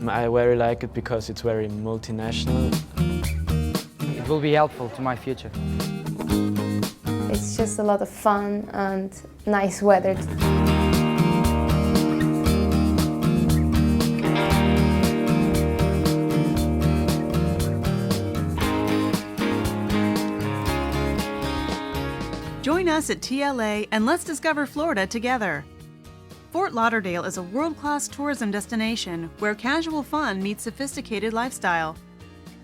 I very like it because it's very multinational. It will be helpful to my future. It's just a lot of fun and nice weather. Join us at TLA and let's discover Florida together. Fort Lauderdale is a world-class tourism destination where casual fun meets sophisticated lifestyle.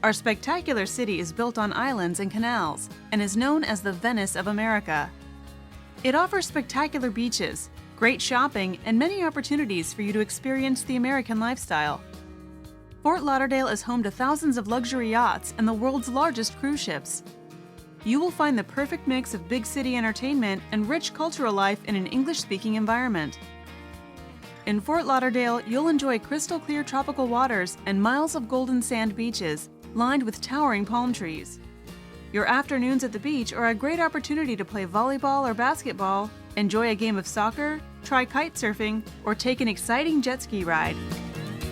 Our spectacular city is built on islands and canals and is known as the Venice of America. It offers spectacular beaches, great shopping, and many opportunities for you to experience the American lifestyle. Fort Lauderdale is home to thousands of luxury yachts and the world's largest cruise ships. You will find the perfect mix of big city entertainment and rich cultural life in an English-speaking environment. In Fort Lauderdale, you'll enjoy crystal-clear tropical waters and miles of golden sand beaches lined with towering palm trees. Your afternoons at the beach are a great opportunity to play volleyball or basketball, enjoy a game of soccer, try kite surfing, or take an exciting jet ski ride.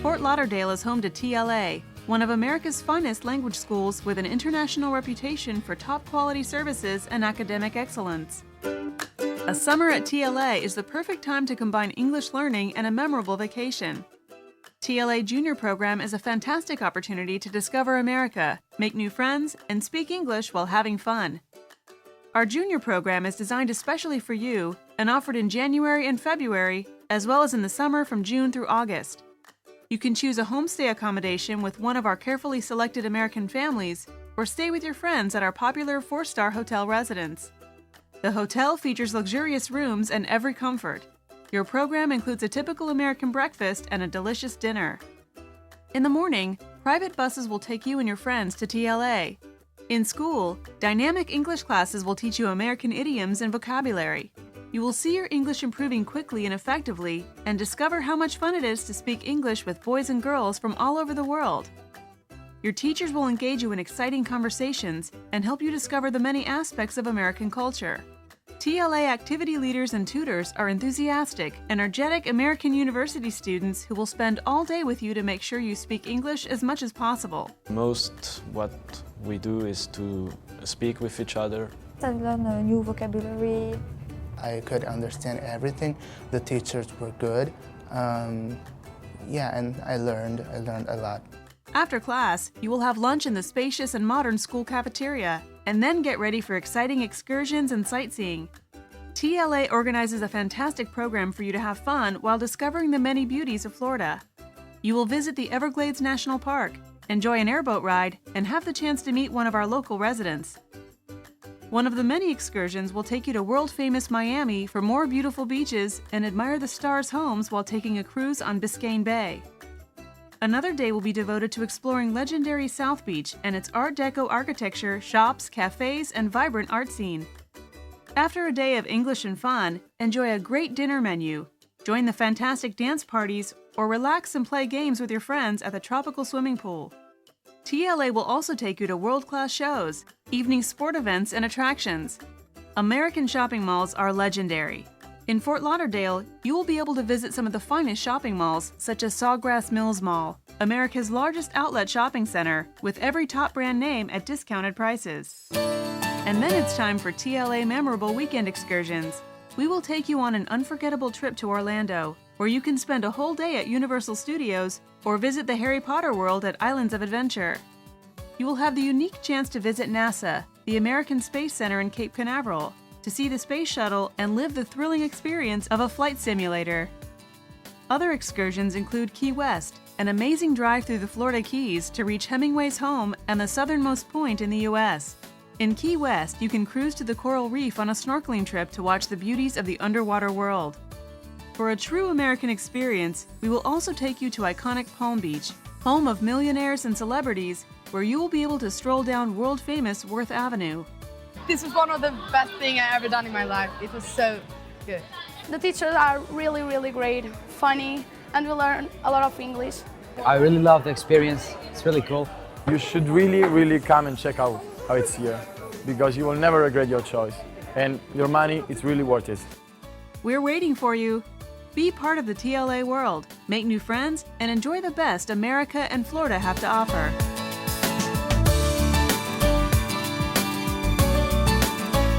Fort Lauderdale is home to TLA, one of America's finest language schools with an international reputation for top-quality services and academic excellence. A summer at TLA is the perfect time to combine English learning and a memorable vacation. TLA Junior Program is a fantastic opportunity to discover America, make new friends, and speak English while having fun. Our Junior Program is designed especially for you and offered in January and February, as well as in the summer from June through August. You can choose a homestay accommodation with one of our carefully selected American families or stay with your friends at our popular 4-star hotel residence. The hotel features luxurious rooms and every comfort. Your program includes a typical American breakfast and a delicious dinner. In the morning, private buses will take you and your friends to TLA. In school, dynamic English classes will teach you American idioms and vocabulary. You will see your English improving quickly and effectively and discover how much fun it is to speak English with boys and girls from all over the world. Your teachers will engage you in exciting conversations and help you discover the many aspects of American culture. TLA activity leaders and tutors are enthusiastic, energetic American university students who will spend all day with you to make sure you speak English as much as possible. Most what we do is to speak with each other. I learned a new vocabulary. I could understand everything. The teachers were good. And I learned a lot. After class, you will have lunch in the spacious and modern school cafeteria, and then get ready for exciting excursions and sightseeing. TLA organizes a fantastic program for you to have fun while discovering the many beauties of Florida. You will visit the Everglades National Park, enjoy an airboat ride, and have the chance to meet one of our local residents. One of the many excursions will take you to world-famous Miami for more beautiful beaches and admire the stars' homes while taking a cruise on Biscayne Bay. Another day will be devoted to exploring legendary South Beach and its Art Deco architecture, shops, cafes, and vibrant art scene. After a day of English and fun, enjoy a great dinner menu, join the fantastic dance parties, or relax and play games with your friends at the tropical swimming pool. TLA will also take you to world-class shows, evening sport events, and attractions. American shopping malls are legendary. In Fort Lauderdale, you will be able to visit some of the finest shopping malls, such as Sawgrass Mills Mall, America's largest outlet shopping center, with every top brand name at discounted prices. And then it's time for TLA memorable weekend excursions. We will take you on an unforgettable trip to Orlando, where you can spend a whole day at Universal Studios or visit the Harry Potter world at Islands of Adventure. You will have the unique chance to visit NASA, the American Space Center in Cape Canaveral, to see the space shuttle and live the thrilling experience of a flight simulator. Other excursions include Key West, an amazing drive through the Florida Keys to reach Hemingway's home and the southernmost point in the U.S. In Key West, you can cruise to the coral reef on a snorkeling trip to watch the beauties of the underwater world. For a true American experience, we will also take you to iconic Palm Beach, home of millionaires and celebrities, where you will be able to stroll down world-famous Worth Avenue. This was one of the best things I ever done in my life. It was so good. The teachers are really, really great, funny, and we learn a lot of English. I really love the experience. It's really cool. You should really come and check out how it's here, because you will never regret your choice. And your money is really worth it. We're waiting for you. Be part of the TLA world, make new friends, and enjoy the best America and Florida have to offer.